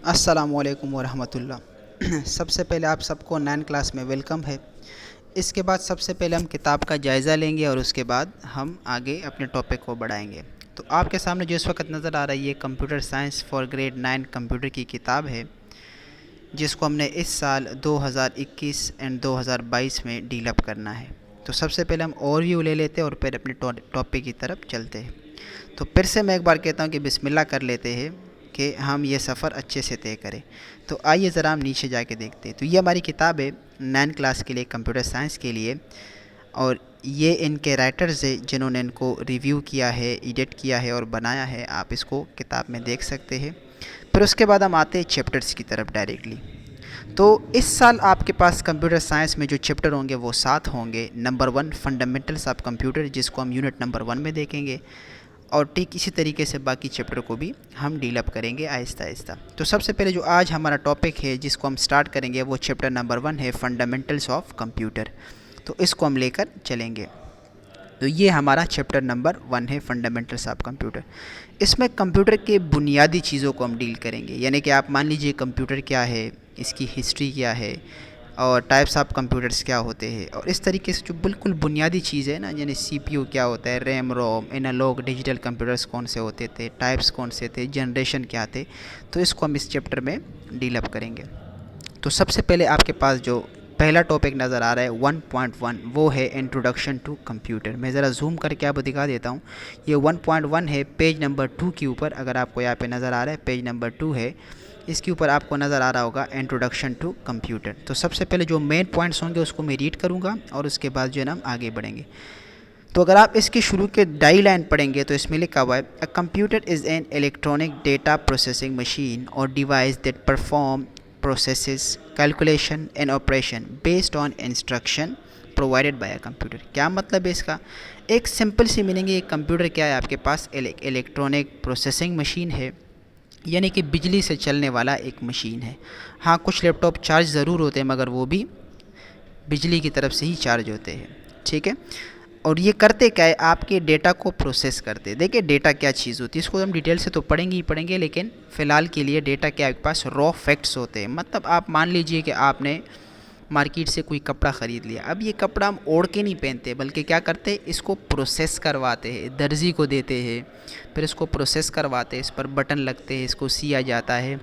अस्सलामुअलैकुम वरहमतुल्लाह। सबसे पहले आप सबको 9 क्लास में वेलकम है। इसके बाद सबसे पहले हम किताब का जायज़ा लेंगे और उसके बाद हम आगे अपने टॉपिक को बढ़ाएंगे। तो आपके सामने जो इस वक्त नज़र आ रही है computer science for grade 9 computer की किताब है, जिसको हमने इस साल 2021 एंड 2022 में डीलअप करना है। तो सबसे पहले हम ओवरव्यू ले लेते हैं और फिर अपने टॉपिक की तरफ चलते हैं। तो फिर से मैं एक बार कहता हूँ कि बिस्मिल्लाह कर लेते हैं कि हम ये सफ़र अच्छे से तय करें। तो आइए ज़रा हम नीचे जाके देखते हैं। तो ये हमारी किताब है 9 क्लास के लिए, कंप्यूटर साइंस के लिए, और ये इनके राइटर्स है जिन्होंने इनको रिव्यू किया है, एडिट किया है और बनाया है। आप इसको किताब में देख सकते हैं। फिर उसके बाद हम आते हैं चैप्टर्स की तरफ डायरेक्टली। तो इस साल आपके पास कंप्यूटर साइंस में जो चैप्टर होंगे वो 7 होंगे। नंबर 1 फंडामेंटल्स ऑफ कंप्यूटर, जिसको हम यूनिट नंबर 1 में देखेंगे, और ठीक इसी तरीके से बाकी चैप्टर को भी हम डीलअप करेंगे आहिस्ता आहिस्ता। तो सबसे पहले जो आज हमारा टॉपिक है जिसको हम स्टार्ट करेंगे वो चैप्टर नंबर 1 है, फंडामेंटल्स ऑफ कंप्यूटर। तो इसको हम लेकर चलेंगे। तो ये हमारा चैप्टर नंबर 1 है, फंडामेंटल्स ऑफ कंप्यूटर। इसमें कंप्यूटर के बुनियादी चीज़ों को हम डील करेंगे। यानी कि आप मान लीजिए कंप्यूटर क्या है, इसकी हिस्ट्री क्या है, और टाइप्स ऑफ कंप्यूटर्स क्या होते हैं, और इस तरीके से जो बिल्कुल बुनियादी चीज़ है ना, यानी सीपीयू क्या होता है, RAM ROM, analogue digital computers कौन से होते थे, टाइप्स कौन से थे, जनरेशन क्या थे, तो इसको हम इस चैप्टर में डीलअप करेंगे। तो सबसे पहले आपके पास जो पहला टॉपिक नज़र आ रहा है 1.1, वो है इंट्रोडक्शन टू कंप्यूटर। मैं ज़रा जूम करके आपको दिखा देता हूँ। ये 1.1 है, पेज नंबर 2 के ऊपर। अगर आपको यहाँ पे नज़र आ रहा है पेज नंबर 2 है, इसके ऊपर आपको नज़र आ रहा होगा इंट्रोडक्शन टू कंप्यूटर। तो सबसे पहले जो मेन पॉइंट्स होंगे उसको मैं रीड करूँगा और उसके बाद जो है ना हम आगे बढ़ेंगे। तो अगर आप इसके शुरू के डाई लाइन पढ़ेंगे तो इसमें लिखा हुआ है, a computer is an electronic data processing machine और device that perform processes calculation and operation based on instruction provided by a computer. क्या मतलब है इसका? एक सिंपल सी मीनिंग है, कंप्यूटर क्या है आपके पास? इलेक्ट्रॉनिक प्रोसेसिंग मशीन है, यानी कि बिजली से चलने वाला एक मशीन है। हाँ, कुछ लैपटॉप चार्ज ज़रूर होते हैं मगर वो भी बिजली की तरफ से ही चार्ज होते हैं। ठीक है। और ये करते क्या है? आपके डेटा को प्रोसेस करते हैं। देखिए डेटा क्या चीज़ होती है, इसको हम डिटेल से तो पढ़ेंगे ही पढ़ेंगे, लेकिन फ़िलहाल के लिए डेटा क्या आपके पास? रॉ फैक्ट्स होते हैं। मतलब आप मान लीजिए कि आपने मार्केट से कोई कपड़ा ख़रीद लिया। अब ये कपड़ा हम ओढ़ के नहीं पहनते, बल्कि क्या करते हैं? इसको प्रोसेस करवाते हैं, दर्जी को देते हैं, फिर इसको प्रोसेस करवाते हैं, इस पर बटन लगते हैं, इसको सिया जाता है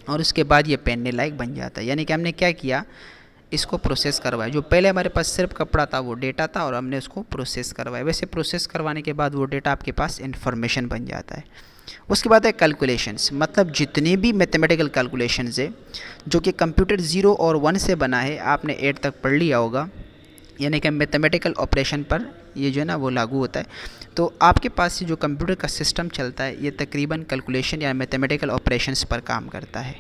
और उसके बाद ये पहनने लायक बन जाता है। यानी कि हमने क्या किया? इसको प्रोसेस करवाया। जो पहले हमारे पास सिर्फ कपड़ा था वो डेटा था, और हमने उसको प्रोसेस करवाया। वैसे प्रोसेस करवाने के बाद वो डेटा आपके पास इन्फॉर्मेशन बन जाता है। उसके बाद है कैलकुलेशंस, मतलब जितने भी मैथमेटिकल कैलकुलेशंस है जो कि कंप्यूटर 0 और 1 से बना है, आपने 8 तक पढ़ लिया होगा। यानी कि मैथमेटिकल ऑपरेशन पर ये जो है ना वो लागू होता है। तो आपके पास ये जो कंप्यूटर का सिस्टम चलता है ये तकरीबन कैलकुलेशन या मैथमेटिकल ऑपरेशंस पर काम करता है।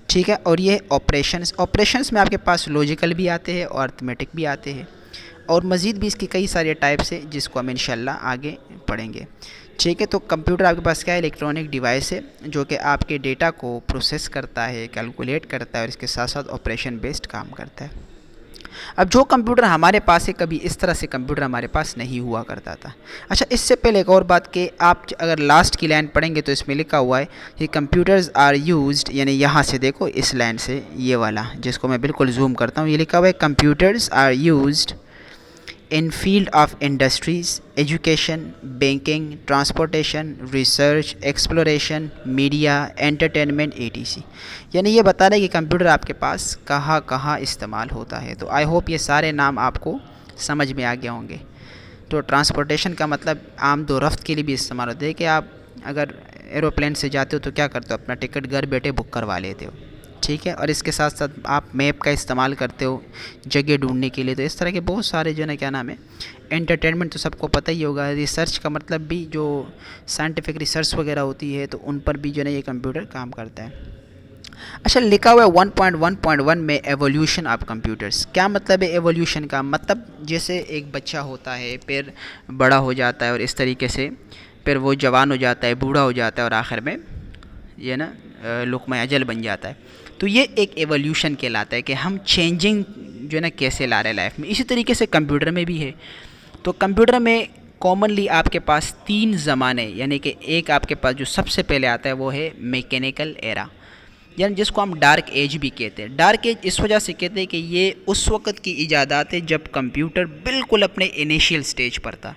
ठीक है। और ये ऑपरेशंस में आपके पास लॉजिकल भी आते हैं और अर्थमेटिक भी आते हैं, और मज़ीद भी इसके कई सारे टाइप्स है जिसको हम इंशाल्लाह आगे पढ़ेंगे। ठीक है। तो कंप्यूटर आपके पास क्या है? इलेक्ट्रॉनिक डिवाइस है जो कि आपके डेटा को प्रोसेस करता है, कैलकुलेट करता है और इसके साथ साथ ऑपरेशन बेस्ड काम करता है। अब जो कंप्यूटर हमारे पास है, कभी इस तरह से कंप्यूटर हमारे पास नहीं हुआ करता था। अच्छा, इससे पहले एक और बात कि आप अगर लास्ट की लाइन पढ़ेंगे तो इसमें लिखा हुआ है कि कंप्यूटर्स आर यूज्ड, यानी यहाँ से देखो इस लाइन से, ये वाला जिसको मैं बिल्कुल जूम करता हूँ, ये लिखा हुआ है computers are used in field of industries, education, banking, transportation, research, exploration, media, entertainment, ETC. यानी ये बता रहा है कि कंप्यूटर आपके पास कहाँ कहाँ इस्तेमाल होता है। तो आई होप ये सारे नाम आपको समझ में आ गए होंगे। तो ट्रांसपोर्टेशन का मतलब आम दो रफ्त के लिए भी इस्तेमाल होता है कि आप अगर एरोप्लेन से जाते हो तो क्या करते हो? अपना टिकट घर बैठे बुक करवा लेते हो। ठीक है। और इसके साथ साथ आप मैप का इस्तेमाल करते हो जगह ढूंढने के लिए। तो इस तरह के बहुत सारे जो है ना, क्या नाम है, एंटरटेनमेंट तो सबको पता ही होगा। रिसर्च का मतलब भी जो साइंटिफिक रिसर्च वगैरह होती है तो उन पर भी जो है ना ये कंप्यूटर काम करता है। अच्छा, लिखा हुआ है 1.1.1 में एवोल्यूशन ऑफ कंप्यूटर्स। क्या मतलब है एवोल्यूशन का? मतलब जैसे एक बच्चा होता है, फिर बड़ा हो जाता है और इस तरीके से फिर वो जवान हो जाता है, बूढ़ा हो जाता है और आखिर में ये ना लुक़्मा अजल बन जाता है। तो ये एक एवोल्यूशन कहलाता है कि हम चेंजिंग जो है ना कैसे ला रहे हैं लाइफ में। इसी तरीके से कंप्यूटर में भी है। तो कंप्यूटर में कॉमनली आपके पास 3 ज़माने, यानी कि एक आपके पास जो सबसे पहले आता है वो है मैकेनिकल एरा। यानी जिसको हम डार्क एज भी कहते हैं। डार्क एज इस वजह से कहते हैं कि ये उस वक़्त की इजादात है जब कंप्यूटर बिल्कुल अपने इनिशियल स्टेज पर था।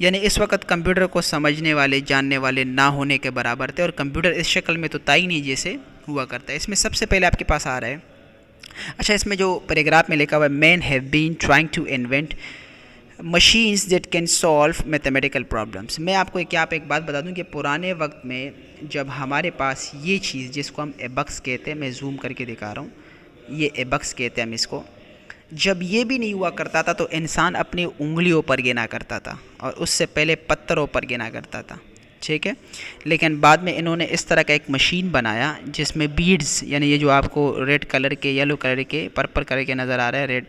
यानी इस वक्त कंप्यूटर को समझने वाले, जानने वाले ना होने के बराबर थे, और कंप्यूटर इस शक्ल में तो था ही नहीं जैसे हुआ करता है। इसमें सबसे पहले आपके पास आ रहा है, अच्छा इसमें जो पैराग्राफ में लिखा हुआ है, man have been trying to invent machines that can solve mathematical problems. मैं आपको एक बात बता दूं कि पुराने वक्त में जब हमारे पास ये चीज़ जिसको हम एबक्स कहते हैं, मैं जूम करके दिखा रहा हूँ, ये एबक्स कहते हैं हम इसको, जब ये भी नहीं हुआ करता था तो इंसान अपनी उंगलियों पर गिना करता था और उससे पहले पत्थरों पर गिना करता था, ठीक है। लेकिन बाद में इन्होंने इस तरह का एक मशीन बनाया जिसमें बीड्स, यानी ये जो आपको रेड कलर के, येलो कलर के, पर्पल कलर के नज़र आ रहे हैं रेड,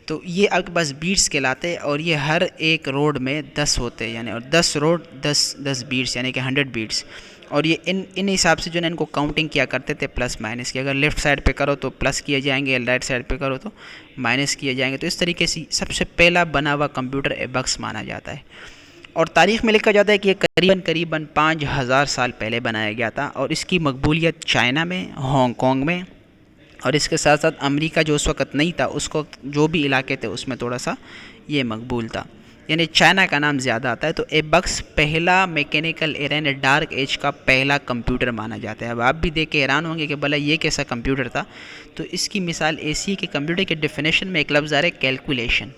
तो ये आपके पास बीड्स कहलाते हैं, और ये हर एक रोड में 10 होते हैं, यानी और 10 रोड 10 बीड्स, यानी कि 100 बीड्स। और ये इन हिसाब से जो है इनको काउंटिंग किया करते थे प्लस माइनस की, अगर लेफ़्ट साइड पे करो तो प्लस किए जाएंगे, राइट साइड पे करो तो माइनस किए जाएंगे। तो इस तरीके से सबसे पहला बना हुआ कंप्यूटर एबक्स माना जाता है, और तारीख़ में लिखा जाता है कि ये करीबन 5000 साल पहले बनाया गया था, और इसकी मकबूलियत चाइना में, हांगकॉन्ग में, और इसके साथ साथ अमेरिका जो उस वक्त नहीं था, उसको जो भी इलाके थे उसमें थोड़ा सा ये मकबूल था, यानी चाइना का नाम ज़्यादा आता है। तो एबक्स पहला मैकेनिकल एरा यानी डार्क एज का पहला कंप्यूटर माना जाता है। अब आप भी देख के हैरान होंगे कि भला ये कैसा कंप्यूटर था। तो इसकी मिसाल ऐसी है कि कंप्यूटर के डेफिनेशन में एक लफ्ज़ आ रहा है कैलकुलेशन।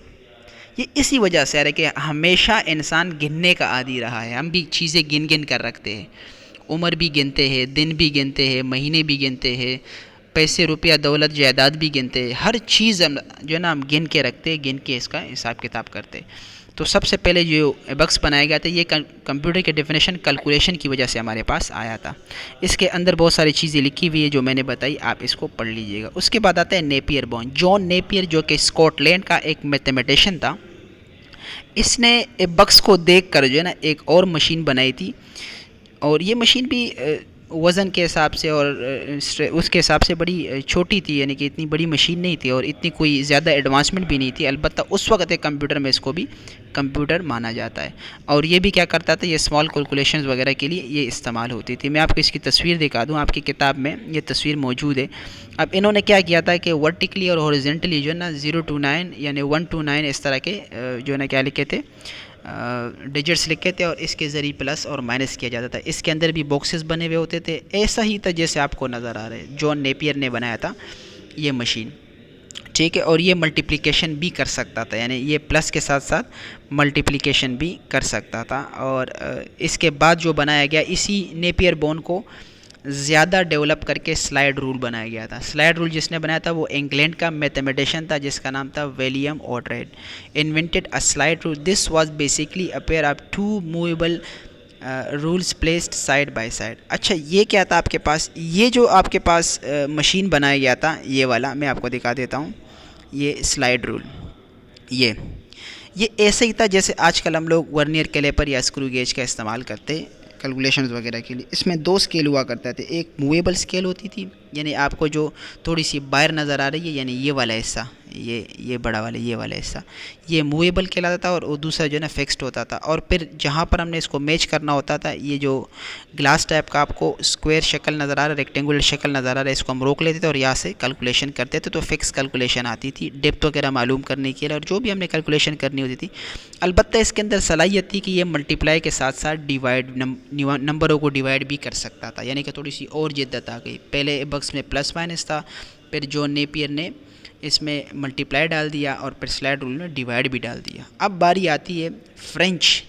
ये इसी वजह से आ रहा है कि हमेशा इंसान गिनने का आदी रहा है, हम भी चीज़ें गिन गिन कर रखते हैं, उम्र भी गिनते हैं, दिन भी गिनते हैं, महीने भी गिनते हैं, पैसे, रुपया, दौलत, जायदाद भी गिनते हैं, हर चीज़ हम जो है ना हम गिन के रखते हैं, गिन के इसका हिसाब किताब करते हैं। तो सबसे पहले जो एबक्स बनाया गया था, ये कंप्यूटर के डेफिनेशन कैलकुलेशन की वजह से हमारे पास आया था। इसके अंदर बहुत सारी चीज़ें लिखी हुई है जो मैंने बताई, आप इसको पढ़ लीजिएगा। उसके बाद आता है नेपियर बोन। जॉन नेपियर जो कि स्कॉटलैंड का एक मैथमेटिशियन था, इसने एबक्स को देख कर जो है ना एक और मशीन बनाई थी, और ये मशीन भी वज़न के हिसाब से और उसके हिसाब से बड़ी छोटी थी, यानी कि इतनी बड़ी मशीन नहीं थी और इतनी कोई ज़्यादा एडवांसमेंट भी नहीं थी। अलबत्ता उस वक्त एक कंप्यूटर में इसको भी कंप्यूटर माना जाता है, और ये भी क्या करता था, ये स्मॉल कैलकुलेशंस वगैरह के लिए ये इस्तेमाल होती थी। मैं आपको इसकी तस्वीर दिखा दूँ, आपकी किताब में ये तस्वीर मौजूद है। अब इन्होंने क्या किया था कि वर्टिकली और हॉरिजेंटली जो है ना 0 to 9 यानी 1 to 9 इस तरह के जो है ना क्या लिखे थे, डिजिट्स लिखे थे, और इसके ज़रिए प्लस और माइनस किया जाता था। इसके अंदर भी बॉक्सेस बने हुए होते थे, ऐसा ही था जैसे आपको नज़र आ रहा है। जॉन नेपियर ने बनाया था ये मशीन, ठीक है। और ये मल्टीप्लिकेशन भी कर सकता था, यानी ये प्लस के साथ साथ मल्टीप्लिकेशन भी कर सकता था। और इसके बाद जो बनाया गया, इसी नेपियर बोन को ज़्यादा डेवलप करके स्लाइड रूल बनाया गया था। स्लाइड रूल जिसने बनाया था वो इंग्लैंड का मैथमेटिशियन था जिसका नाम था William Oughtred. Invented a slide rule, this was basically a pair of 2 movable rules placed side by side. अच्छा, ये क्या था आपके पास, ये जो आपके पास मशीन बनाया गया था, ये वाला मैं आपको दिखा देता हूँ। ये स्लाइड रूल, ये ऐसे ही था जैसे आजकल हम लोग वर्नियर कैलिपर या स्क्रू गेज का इस्तेमाल करते हैं कैलकुलेशंस वगैरह के लिए। इसमें 2 स्केल हुआ करते थे, एक मूवेबल स्केल होती थी, यानी आपको जो थोड़ी सी बाहर नज़र आ रही है, यानी ये वाला हिस्सा, ये बड़ा वाला, ये वाला हिस्सा, ये मूवेबल कहलाता था, और वो दूसरा जो है ना फिक्स्ड होता था। और फिर जहाँ पर हमने इसको मैच करना होता था, ये जो ग्लास टाइप का आपको स्क्वायर शक्ल नज़र आ रहा है, रेक्टेंगुलर शक्ल नज़र आ रहा है, इसको हम रोक लेते थे और यहाँ से कैलकुलेशन करते थे, तो फिक्स कैलकुलेशन आती थी डेप्थ वगैरह मालूम करने के लिए, और जो भी हमने कैलकुलेशन करनी होती थी। अलबत्ता इसके अंदर सलाहियत थी कि ये मल्टीप्लाई के साथ साथ डिवाइड, नंबरों को डिवाइड भी कर सकता था, यानी कि थोड़ी सी और जिद्दत आ गई। पहले बक्स में प्लस माइनस था, फिर जॉन नेपियर ने इसमें मल्टीप्लाई डाल दिया, और फिर स्लाइड रूल ने डिवाइड भी डाल दिया। अब बारी आती है फ्रेंच,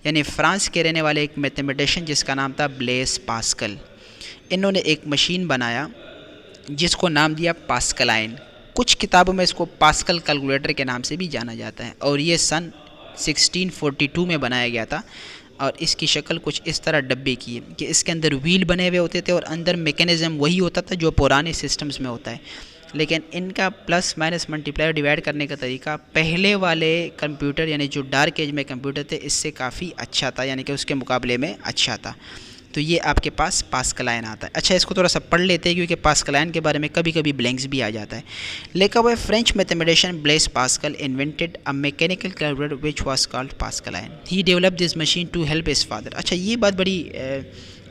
यानी फ्रांस के रहने वाले एक मैथमेटिशियन जिसका नाम था ब्लेस पास्कल। इन्होंने एक मशीन बनाया जिसको नाम दिया पास्कलाइन। कुछ किताबों में इसको पास्कल कैलकुलेटर के नाम से भी जाना जाता है, और ये सन 1642 में बनाया गया था। और इसकी शक्ल कुछ इस तरह डब्बे की है कि इसके अंदर व्हील बने हुए होते थे, और अंदर मैकेनिज़्म वही होता था जो पुराने सिस्टम्स में होता है, लेकिन इनका प्लस माइनस मल्टीप्लाई डिवाइड करने का तरीका पहले वाले कंप्यूटर यानी जो डार्क एज में कंप्यूटर थे इससे काफ़ी अच्छा था, यानी कि उसके मुकाबले में अच्छा था। तो ये आपके पास पास्कलाइन आता है। अच्छा, इसको थोड़ा सा पढ़ लेते हैं क्योंकि पास्कलाइन के बारे में कभी कभी ब्लैंक्स भी आ जाता है। लिखा हुआ है, French mathematician Blaise Pascal invented a mechanical calculator which was called Pascaline. He develop this machine to help his father. अच्छा, ये बात बड़ी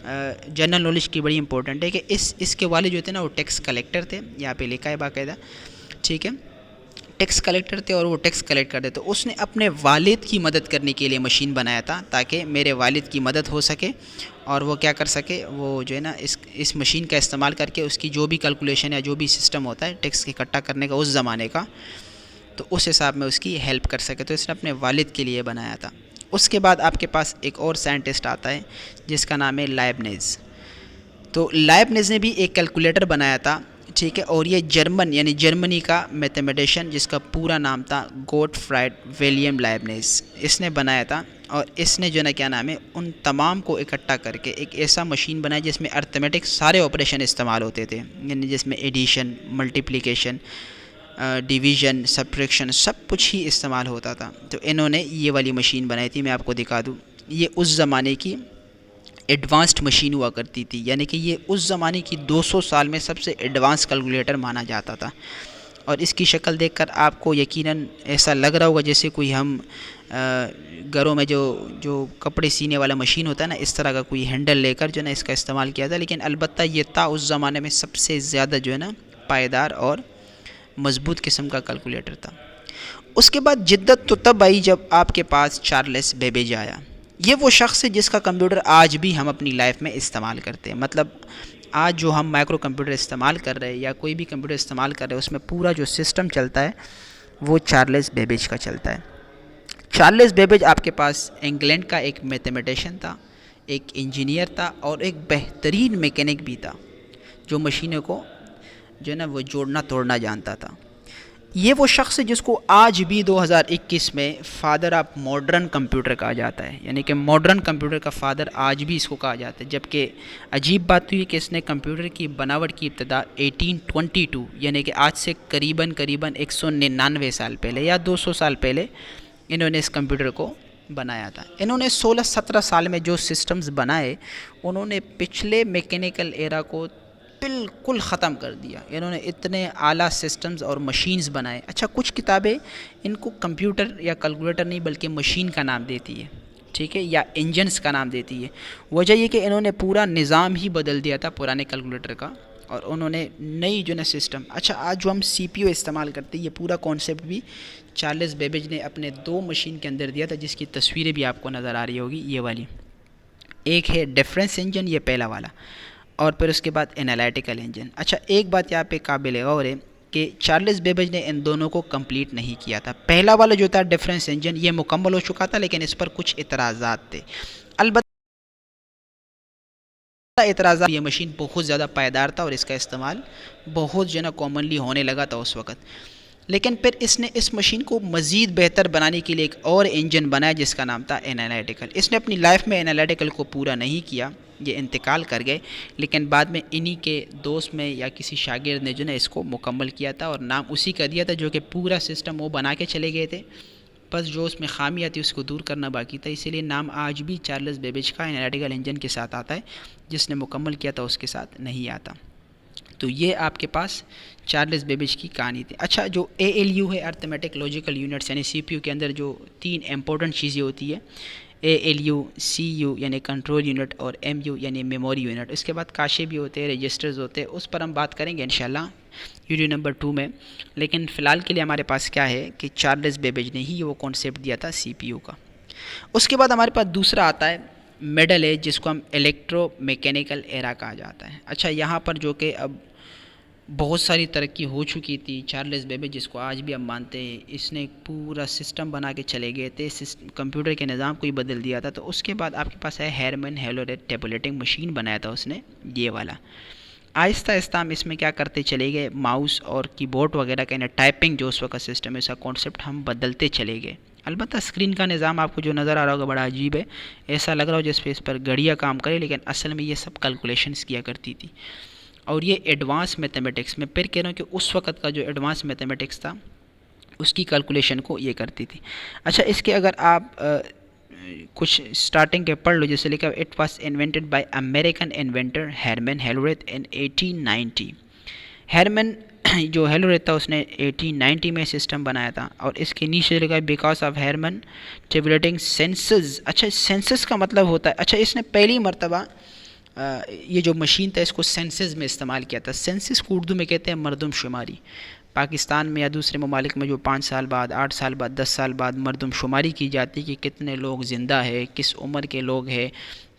जनरल नॉलेज की बड़ी इंपॉर्टेंट है कि इसके वाले जो थे ना वो टैक्स कलेक्टर थे, यहाँ पे लिखा है बाकायदा, ठीक है, टैक्स कलेक्टर थे और वो टैक्स कलेक्ट करते। तो उसने अपने वालिद की मदद करने के लिए मशीन बनाया था ताकि मेरे वालिद की मदद हो सके और वो क्या कर सके, वो जो है ना इस मशीन का इस्तेमाल करके उसकी जो भी कैलकुलेशन या जो भी सिस्टम होता है टैक्स इकट्ठा करने का उस ज़माने का, तो उस हिसाब में उसकी हेल्प कर सके। तो इसने अपने वालिद के लिए बनाया था। उसके बाद आपके पास एक और साइंटिस्ट आता है जिसका नाम है लाइबनिज़। तो लाइबनिज़ ने भी एक कैलकुलेटर बनाया था, ठीक है, और ये जर्मन यानी जर्मनी का मैथमेटिशियन जिसका पूरा नाम था गोटफ्राइड विलियम लाइबनिज़, इसने बनाया था। और इसने जो है ना क्या नाम है, उन तमाम को इकट्ठा करके एक ऐसा मशीन बनाया जिसमें अर्थमेटिक सारे ऑपरेशन इस्तेमाल होते थे, यानी जिसमें एडिशन, मल्टीप्लिकेशन, डिवीज़न, सब्ट्रैक्शन सब कुछ ही इस्तेमाल होता था। तो इन्होंने ये वाली मशीन बनाई थी। मैं आपको दिखा दूँ, ये उस ज़माने की एडवांस्ड मशीन हुआ करती थी, यानी कि ये उस ज़माने की 200 साल में सबसे एडवांस कैलकुलेटर माना जाता था। और इसकी शक्ल देखकर आपको यकीनन ऐसा लग रहा होगा जैसे कोई हम घरों में जो जो कपड़े सीने वाला मशीन होता है ना, इस तरह का कोई हैंडल लेकर जो है ना इसका इस्तेमाल किया था। लेकिन अलबत्ता ये था उस ज़माने में सबसे ज़्यादा जो है ना पायदार और मज़बूत किस्म का कैलकुलेटर था। उसके बाद जिद्दत तो तब आई जब आपके पास चार्ल्स बेबेज आया। ये वो शख्स है जिसका कंप्यूटर आज भी हम अपनी लाइफ में इस्तेमाल करते हैं। मतलब आज जो हम माइक्रो कंप्यूटर इस्तेमाल कर रहे हैं या कोई भी कंप्यूटर इस्तेमाल कर रहे हैं, उसमें पूरा जो सिस्टम चलता है वो चार्ल्स बेबेज का चलता है। चार्ल्स बेबेज आपके पास इंग्लैंड का एक मैथमेटिशियन था, एक इंजीनियर था और एक बेहतरीन मैकेनिक भी था जो मशीनों को जो है ना वो जोड़ना तोड़ना जानता था। ये वो शख्स है जिसको आज भी 2021 में फ़ादर ऑफ मॉडर्न कंप्यूटर कहा जाता है, यानी कि मॉडर्न कंप्यूटर का फ़ादर आज भी इसको कहा जाता है। जबकि अजीब बात तो ये कि इसने कंप्यूटर की बनावट की इब्तिदा 1822 यानी कि आज से करीबन 199 साल पहले या 200 साल पहले इन्होंने इस कंप्यूटर को बनाया था। इन्होंने 16-17 साल में जो सिस्टम्स बनाए, उन्होंने पिछले मैकेनिकल एरा को बिल्कुल ख़त्म कर दिया। इन्होंने इतने आला सिस्टम्स और मशीन्स बनाए। अच्छा, कुछ किताबें इनको कंप्यूटर या कैलकुलेटर नहीं बल्कि मशीन का नाम देती है, ठीक है, या इंजन्स का नाम देती है। वजह ये कि इन्होंने पूरा निज़ाम ही बदल दिया था पुराने कैलकुलेटर का और उन्होंने नई जो है सिस्टम। अच्छा, आज जो हम CPU इस्तेमाल करते हैं, ये पूरा कॉन्सेप्ट भी चार्ल्स बेबेज ने अपने 2 मशीन के अंदर दिया था, जिसकी तस्वीरें भी आपको नज़र आ रही होगी, ये वाली। एक है डिफरेंस इंजन, ये पहला वाला, और फिर उसके बाद एनालिटिकल इंजन। अच्छा, एक बात यहाँ पे काबिल गौर है कि चार्ल्स बेबेज ने इन दोनों को कंप्लीट नहीं किया था। पहला वाला जो था डिफरेंस इंजन, ये मुकम्मल हो चुका था लेकिन इस पर कुछ इतराज़ात थे। अलबत्ता इतराज़ात, ये मशीन बहुत ज़्यादा पायदार था और इसका इस्तेमाल बहुत जो है ना कॉमनली होने लगा था उस वक़्त। लेकिन फिर इसने इस मशीन को मज़ीद बेहतर बनाने के लिए एक और इंजन बनाया जिसका नाम था एनालिटिकल। इसने अपनी लाइफ में एनालिटिकल को पूरा नहीं किया, ये इंतकाल कर गए, लेकिन बाद में इन्हीं के दोस्त में या किसी शागिर्द ने जो है इसको मुकम्मल किया था और नाम उसी का दिया था, जो कि पूरा सिस्टम वो बना के चले गए थे, बस जो उसमें खामियाँ थी उसको दूर करना बाकी था। इसीलिए नाम आज भी चार्ल्स बेबेज का एनालिटिकल इंजन के साथ आता है, जिसने मुकम्मल किया था उसके साथ नहीं आता। तो ये आपके पास चार्ल्स बेबेज की कहानी थी। अच्छा, जो ALU है, अर्थमेटिक लॉजिकल यूनिट्स, यानी CPU के अंदर जो 3 इंपॉर्टेंट चीज़ें होती है, ALU, CU यानी कंट्रोल यूनिट और MU यानी मेमोरी यूनिट। इसके बाद काशे भी होते हैं, रजिस्टर्स होते हैं, उस पर हम बात करेंगे इंशाल्लाह वीडियो नंबर 2 में। लेकिन फ़िलहाल के लिए हमारे पास क्या है कि चार्ल्स बेबेज ने ही वो कॉन्सेप्ट दिया था CPU का। उसके बाद हमारे पास दूसरा आता है मिडल एज, जिसको हम इलेक्ट्रो मैकेनिकल एरा कहा जाता है। अच्छा, यहाँ पर जो कि अब बहुत सारी तरक्की हो चुकी थी, चार्ल्स बेबेज जिसको आज भी हम मानते हैं, इसने एक पूरा सिस्टम बना के चले गए थे, कंप्यूटर के निज़ाम को ही बदल दिया था। तो उसके बाद आपके पास है हेरमन हेलोरेट टेबलेटिंग मशीन बनाया था उसने, ये वाला। आहिस्ता आहिस्ता हम इसमें क्या करते चले गए, माउस और कीबोर्ड वगैरह का टाइपिंग जो उस वक्त सिस्टम है, इसका कॉन्सेप्ट हम बदलते चले गए। अलबत्ता स्क्रीन का निज़ाम आपको जो नज़र आ रहा होगा बड़ा अजीब है, ऐसा लग रहा हो जैसे इस पर घड़ियाँ काम करे, लेकिन असल में ये सब कैलकुलेशंस किया करती थी। और ये एडवांस मैथमेटिक्स में, फिर कह रहा हूँ कि उस वक्त का जो एडवांस मैथमेटिक्स था उसकी कैलकुलेशन को ये करती थी। अच्छा, इसके अगर आप कुछ स्टार्टिंग के पढ़ लो, जैसे लिखा it was invented by American inventor Herman Hollerith in 1890। Herman जो हेलोरेथ था उसने 1890 में सिस्टम बनाया था और इसके नीचे लिखा है बिकॉज ऑफ हेरमन टेबलेटिंग सेंसस। अच्छा, सेंसस का मतलब होता है, अच्छा इसने पहली मरतबा ये जो मशीन था इसको सेंसस में इस्तेमाल किया था। सेंसस को उर्दू में कहते हैं मरदमशुमारी। पाकिस्तान में या दूसरे ममालिक में जो 5 साल बाद, 8 साल बाद, 10 साल बाद मरदमशुमारी की जाती है कि कितने लोग ज़िंदा है, किस उम्र के लोग हैं,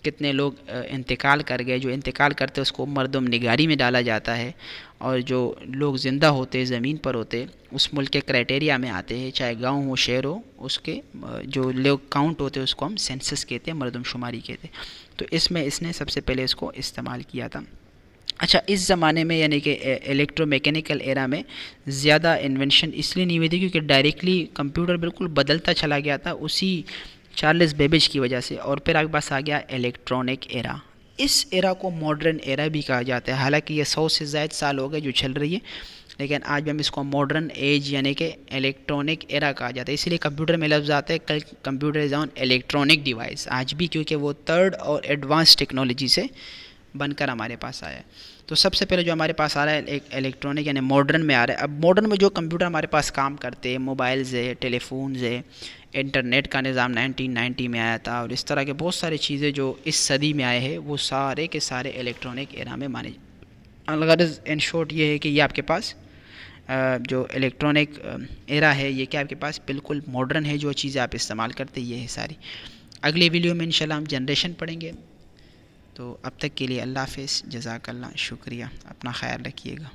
कितने लोग इंतकाल कर गए। जो इंतकाल करते हैं उसको मरदम निगारी में डाला जाता है, और जो लोग ज़िंदा होते ज़मीन पर होते उस मुल्क के क्राइटेरिया में आते हैं, चाहे गांव हो शहर हो, उसके जो लोग काउंट होते हैं उसको हम सेंसस कहते हैं, मरदमशुमारी कहते हैं। तो इसमें इसने सबसे पहले इसको इस्तेमाल किया था। अच्छा, इस ज़माने में यानी कि इलेक्ट्रोमैकेनिकल एरा में ज़्यादा इन्वेंशन इसलिए नहीं हुई थी क्योंकि डायरेक्टली कंप्यूटर बिल्कुल बदलता चला गया था उसी चार्ल्स बेबेज की वजह से, और फिर आगे पास आ गया इलेक्ट्रॉनिक एरा। इस एरा को मॉडर्न एरा भी कहा जाता है। हालांकि ये 100 से ज़ायद साल हो गए जो चल रही है, लेकिन आज भी हम इसको मॉडर्न एज यानी कि इलेक्ट्रॉनिक एरा कहा जाता है। इसीलिए कंप्यूटर में लफ्ज़ आता है कल computer is on electronic device आज भी, क्योंकि वो थर्ड और एडवांस टेक्नोलॉजी से बनकर हमारे पास आया है। तो सबसे पहले जो हमारे पास आ रहा है एक इलेक्ट्रॉनिक यानी मॉडर्न में आ रहा है। अब मॉडर्न में जो कंप्यूटर हमारे पास काम करते हैं, मोबाइल्स है, टेलीफोन्स है, इंटरनेट का निज़ाम 1990 में आया था, और इस तरह के बहुत सारी चीज़ें जो इस सदी में आए हैं वो सारे के सारे इलेक्ट्रॉनिक एरा में माने। अलगरज इन शॉर्ट ये है कि ये आपके पास जो इलेक्ट्रॉनिक एरा है ये क्या आपके पास बिल्कुल मॉडर्न है। जो चीज़ें आप इस्तेमाल करते ये है सारी। अगले वीडियो में इंशाल्लाह हम जनरेशन पढ़ेंगे। तो अब तक के लिए अल्लाह हाफ़िज़, जज़ाकल्लाह, शुक्रिया, अपना ख़याल रखिएगा।